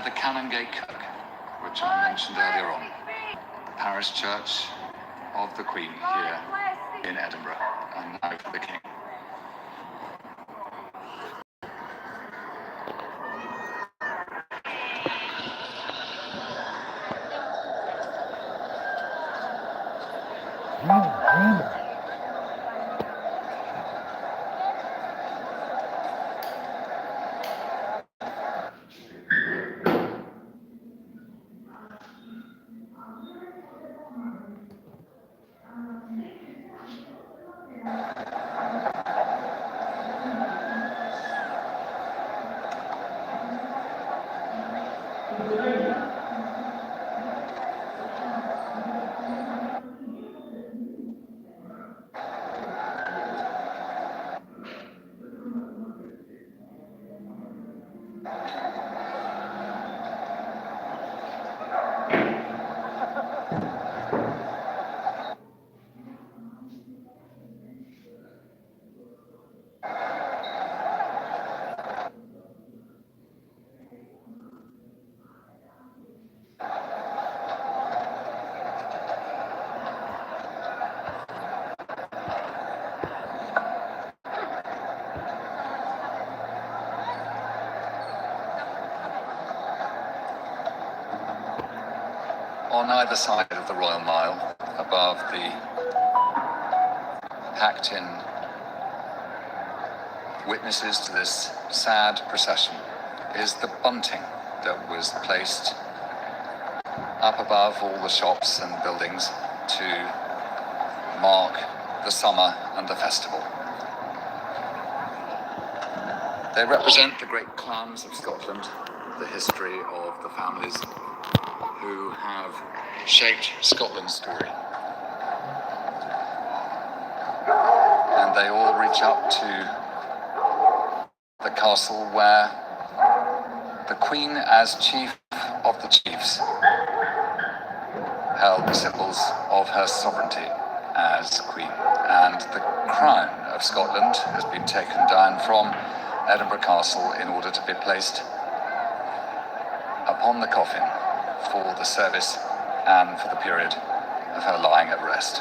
near the Canongate Kirk, which I mentioned earlier on, the parish church of the Queen here in Edinburgh, and now for the King. On either side of the Royal Mile, above the packed-in witnesses to this sad procession, is the bunting that was placed up above all the shops and buildings to mark the summer and the festival. They represent the great clans of Scotland, the history of the families who have shaped Scotland's story. And they all reach up to the castle where the Queen, as chief of the chiefs, held the symbols of her sovereignty as Queen. And the crown of Scotland has been taken down from Edinburgh Castle in order to be placed upon the coffin for the service and for the period of her lying at rest.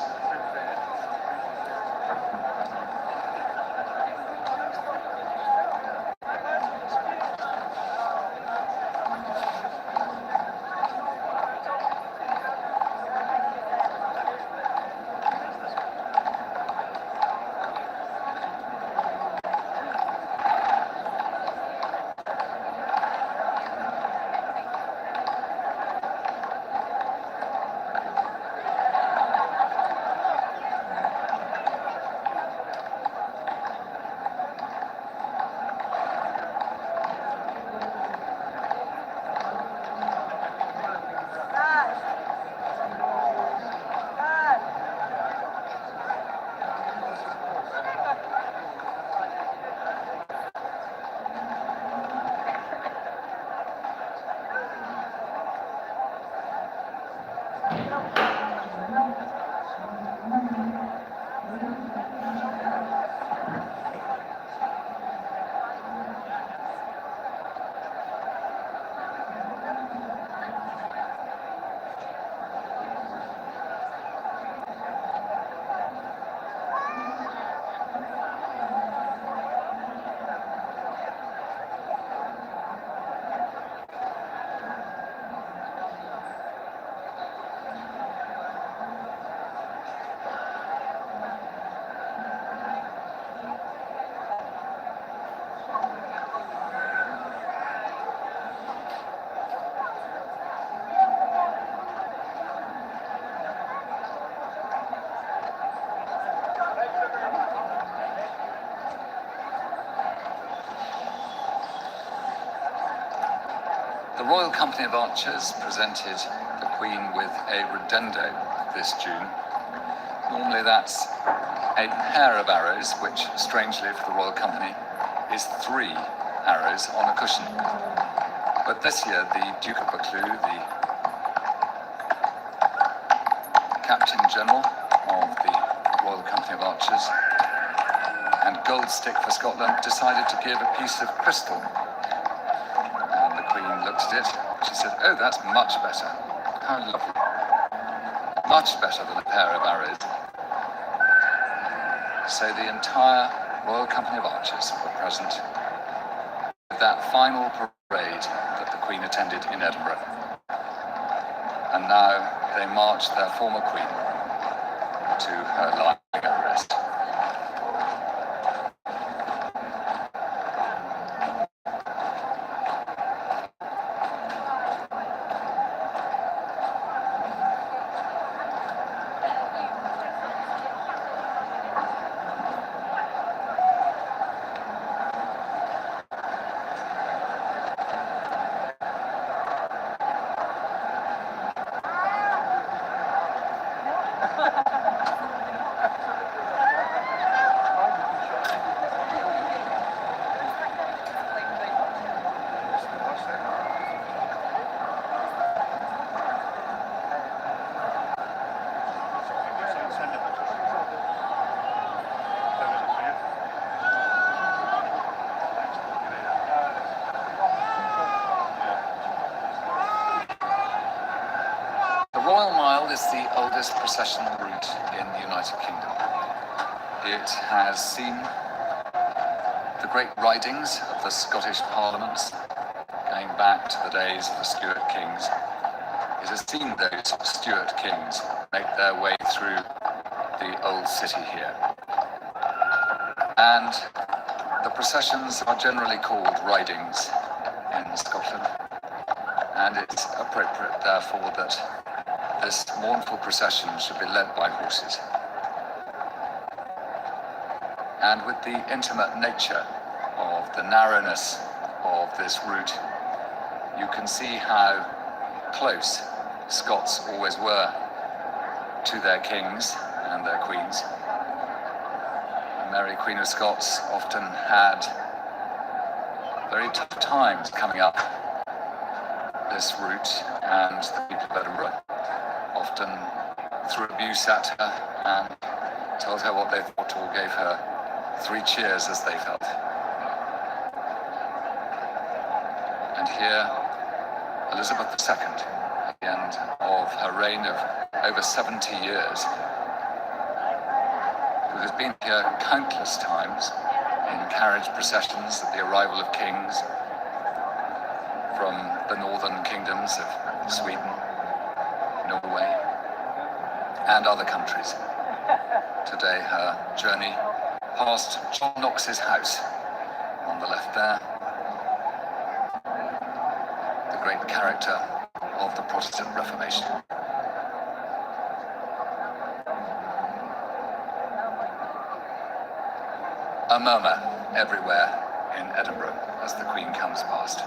The Royal Company of Archers presented the Queen with a redendo this June. Normally that's a pair of arrows, which, strangely for the Royal Company, is 3 arrows on a cushion. But this year, the Duke of Buccleuch, the Captain General of the Royal Company of Archers, and Gold Stick for Scotland, decided to give a piece of crystal. And the Queen looked at it She said, "Oh, that's much better. How lovely. Much better than a pair of arrows." So the entire Royal Company of Archers were present at that final parade that the Queen attended in Edinburgh. And now they march their former Queen to her lying at rest. The Royal Mile is the oldest processional route in the United Kingdom. It has seen the great ridings of the Scottish Parliaments going back to the days of the Stuart Kings. It has seen those Stuart Kings make their way through the old city here. And the processions are generally called ridings in Scotland. And it's appropriate, therefore, that this mournful procession should be led by horses. And with the intimate nature of the narrowness of this route, you can see how close Scots always were to their kings and their queens. Mary, Queen of Scots, often had very tough times coming up this route, and the people of Edinburgh often threw abuse at her and told her what they thought, or gave her 3 cheers as they felt. And here, Elizabeth II, at the end of her reign of over 70 years, who has been here countless times in carriage processions at the arrival of kings from the northern kingdoms of Sweden, Norway, and other countries. Today, her journey past John Knox's house on the left there, the great character of the Protestant Reformation. A murmur everywhere in Edinburgh as the Queen comes past.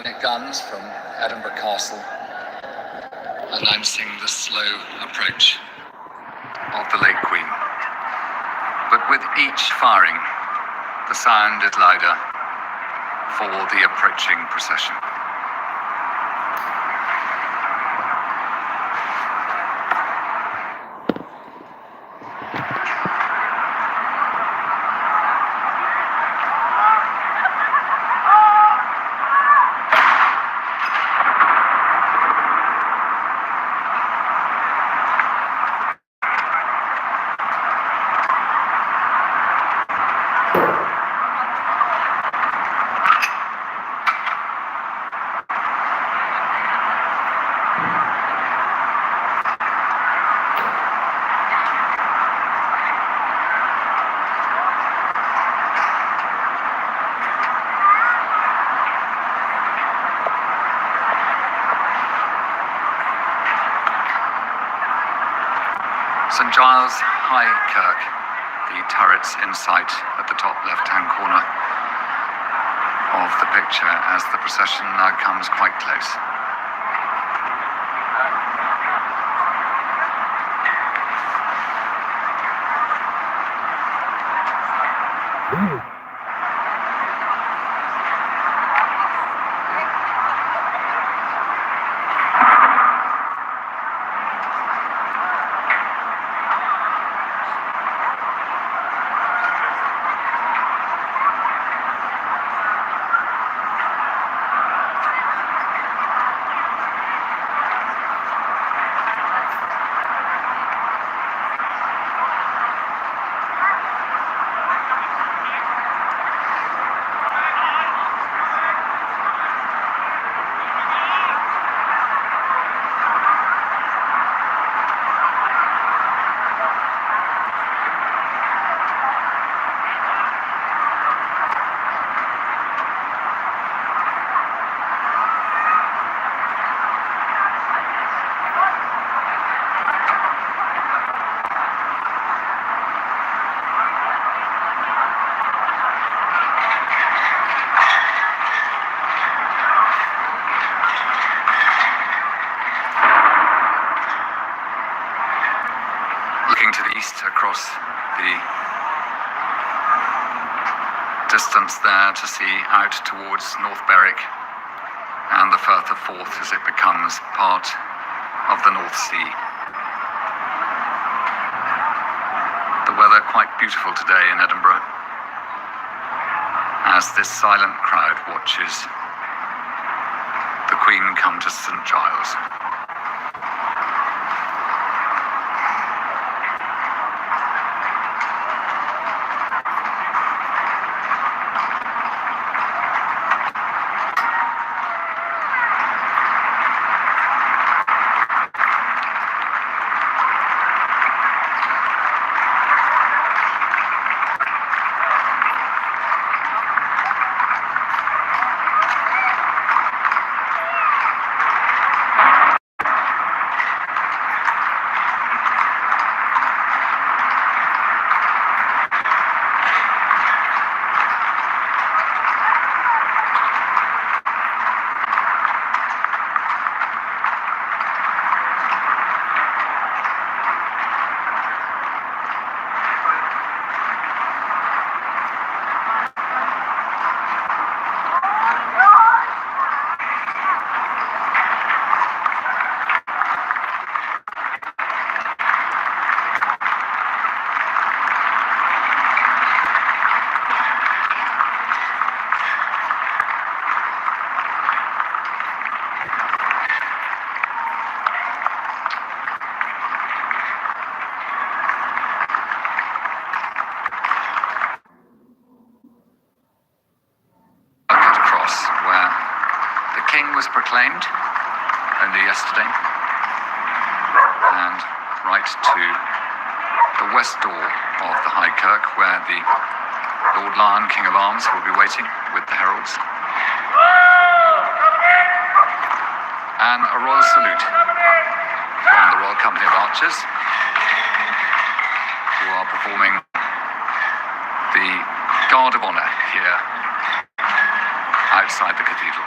minute guns from Edinburgh Castle, announcing the slow approach of the late Queen. But with each firing, the sound is louder for the approaching procession. St Giles High Kirk, the turrets in sight at the top left-hand corner of the picture as the procession now comes quite close. Looking to the east across the distance there to see out towards North Berwick and the Firth of Forth as it becomes part of the North Sea. The weather quite beautiful today in Edinburgh as this silent crowd watches the Queen come to St Giles. Was proclaimed only yesterday, and right to the west door of the High Kirk, where the Lord Lion, King of Arms, will be waiting with the heralds, and a royal salute from the Royal Company of Archers, who are performing the Guard of Honour here outside the cathedral.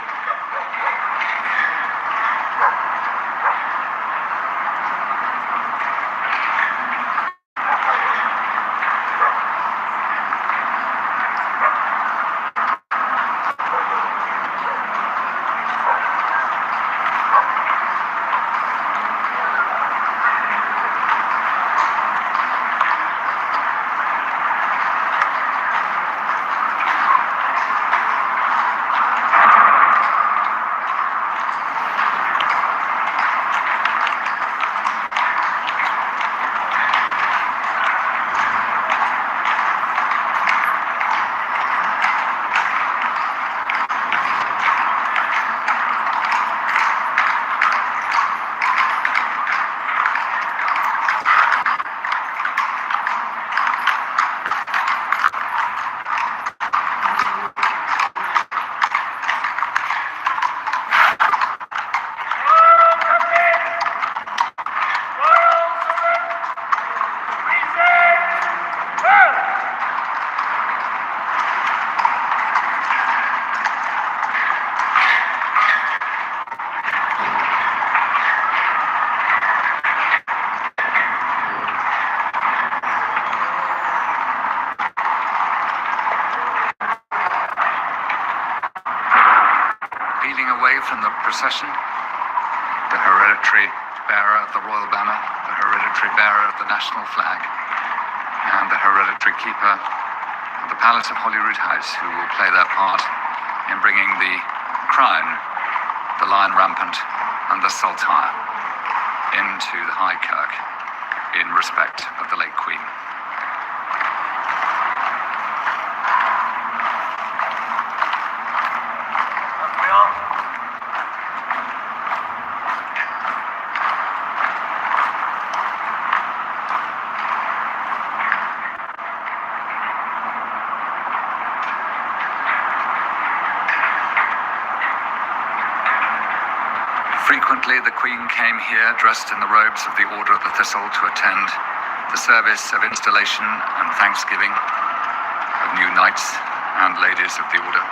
from the procession, the hereditary bearer of the royal banner, the hereditary bearer of the national flag, and the hereditary keeper of the Palace of Holyrood House, who will play their part in bringing the crown, the lion rampant, and the saltire into the High Kirk in respect of the late Queen. Frequently, the Queen came here dressed in the robes of the Order of the Thistle to attend the service of installation and thanksgiving of new knights and ladies of the Order.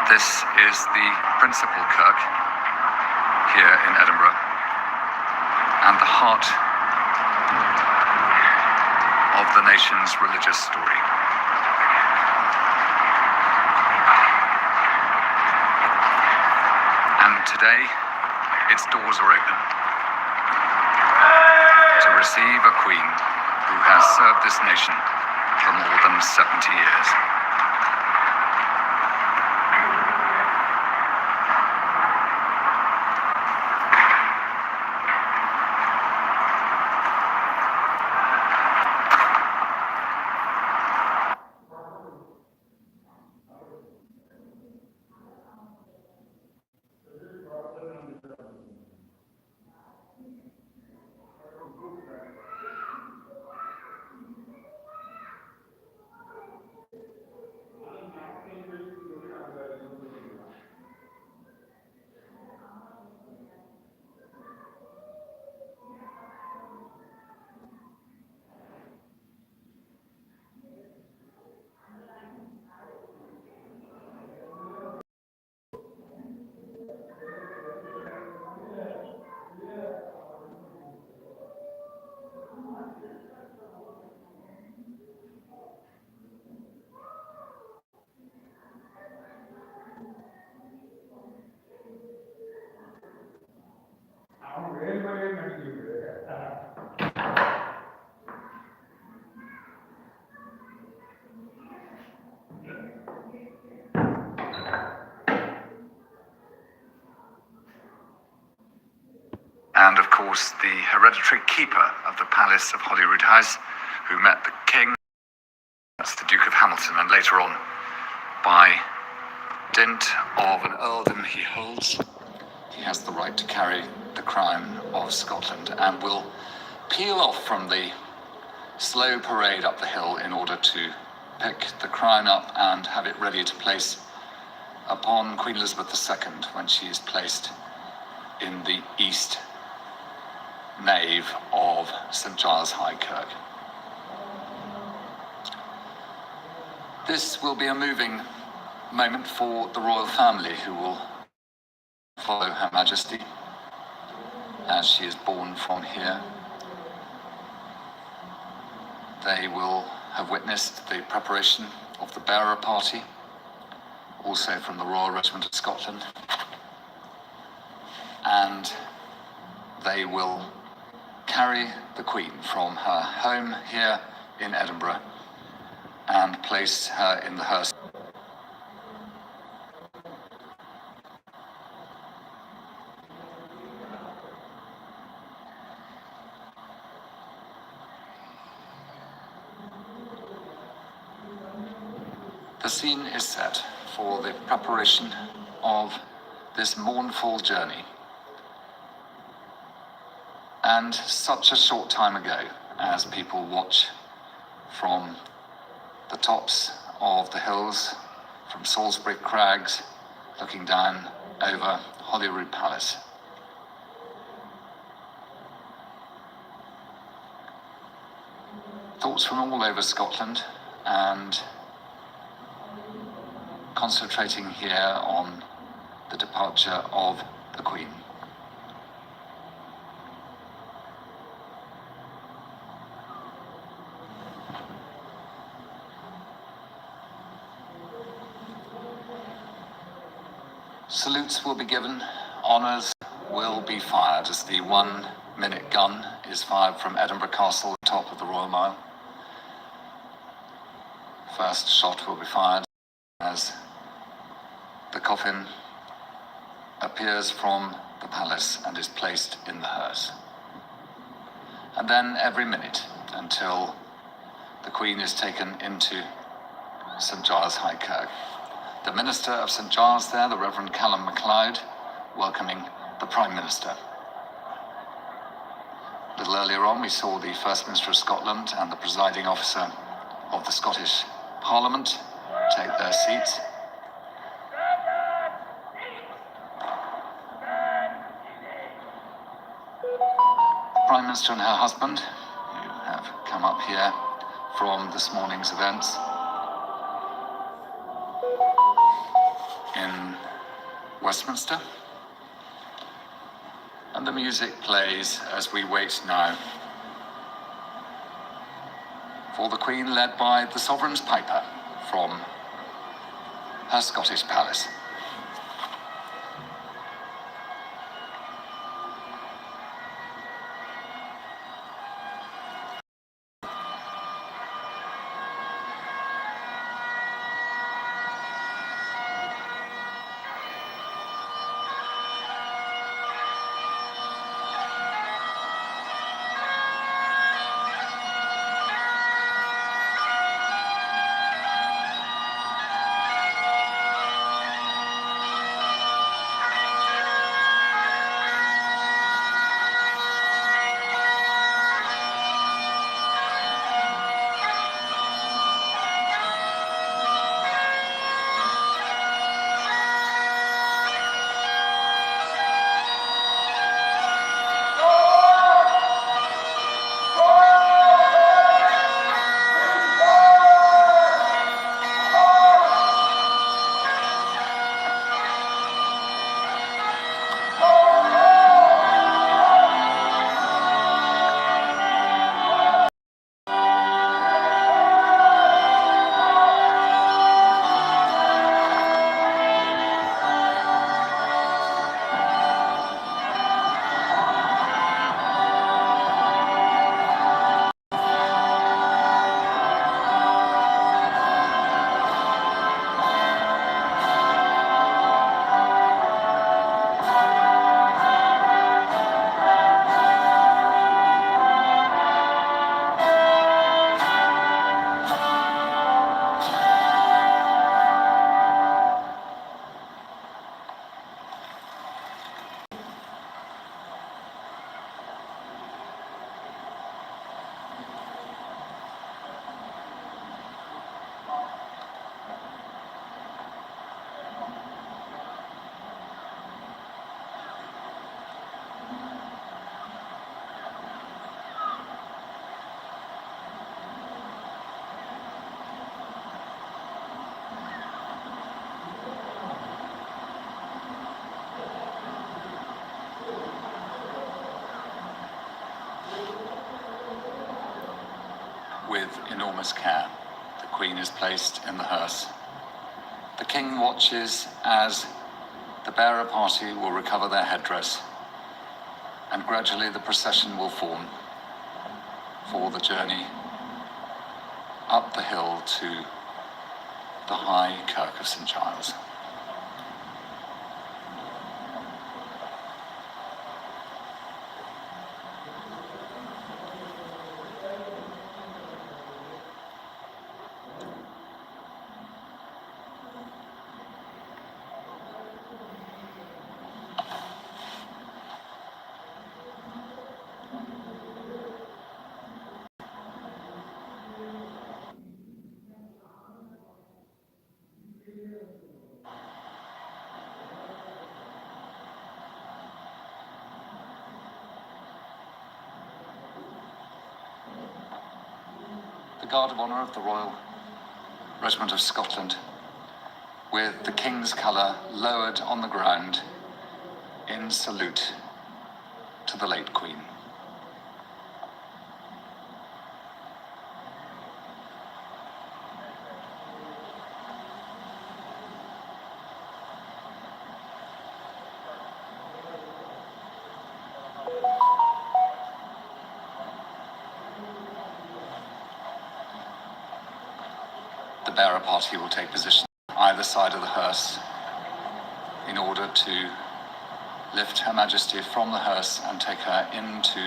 This is the principal kirk here in Edinburgh and the heart of the nation's religious story. Today, its doors are open to receive a Queen who has served this nation for more than 70 years. And of course, the hereditary keeper of the Palace of Holyrood House, who met the King, that's the Duke of Hamilton, and later on, by dint of an earldom he holds, he has the right to carry the crown of Scotland and will peel off from the slow parade up the hill in order to pick the crown up and have it ready to place upon Queen Elizabeth II when she is placed in the east nave of St Giles High Kirk. This will be a moving moment for the royal family, who will follow Her Majesty as she is borne from here. They will have witnessed the preparation of the bearer party, also from the Royal Regiment of Scotland, and they will carry the Queen from her home here in Edinburgh and place her in the hearse. The scene is set for the preparation of this mournful journey. And such a short time ago, as people watch from the tops of the hills, from Salisbury Crags, looking down over Holyrood Palace. Thoughts from all over Scotland, and concentrating here on the departure of the Queen. Salutes will be given, honours will be fired as the 1-minute gun is fired from Edinburgh Castle, top of the Royal Mile. First shot will be fired as the coffin appears from the palace and is placed in the hearse. And then every minute until the Queen is taken into St Giles High Kirk. The Minister of St Giles there, the Reverend Callum MacLeod, welcoming the Prime Minister. A little earlier on we saw the First Minister of Scotland and the presiding officer of the Scottish Parliament take their seats. Prime Minister and her husband, who have come up here from this morning's events in Westminster. And the music plays as we wait now for the Queen, led by the Sovereign's Piper from her Scottish palace. With enormous care, the Queen is placed in the hearse. The King watches as the bearer party will recover their headdress, and gradually the procession will form for the journey up the hill to the High Kirk of St Giles. The Guard of Honour of the Royal Regiment of Scotland, with the King's colour lowered on the ground in salute to the late Queen. bearer party will take position either side of the hearse in order to lift Her Majesty from the hearse and take her into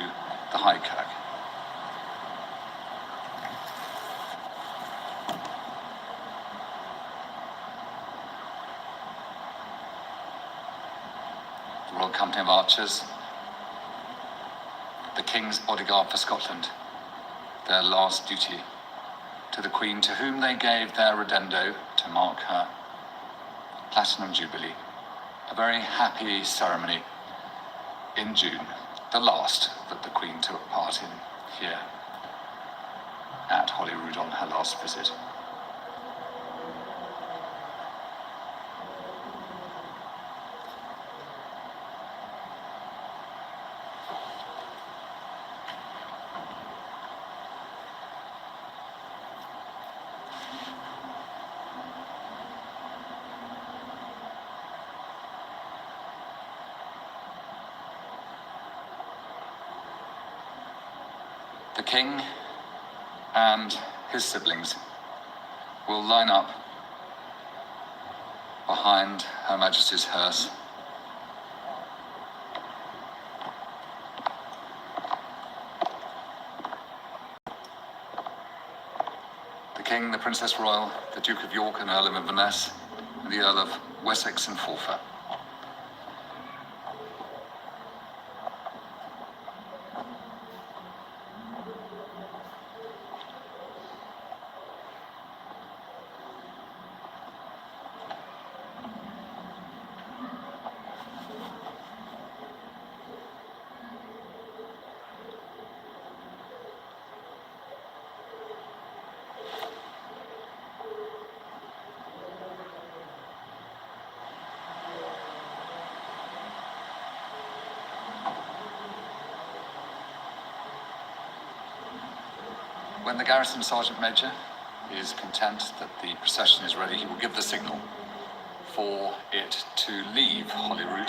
the High Kirk. The Royal Company of Archers, the King's Bodyguard for Scotland, their last duty to the Queen, to whom they gave their Redendo to mark her Platinum Jubilee. A very happy ceremony in June, the last that the Queen took part in here at Holyrood on her last visit. The King and his siblings will line up behind Her Majesty's hearse. The King, the Princess Royal, the Duke of York and Earl of Inverness, and the Earl of Wessex and Forfar. When the Garrison Sergeant Major is content that the procession is ready, he will give the signal for it to leave Holyrood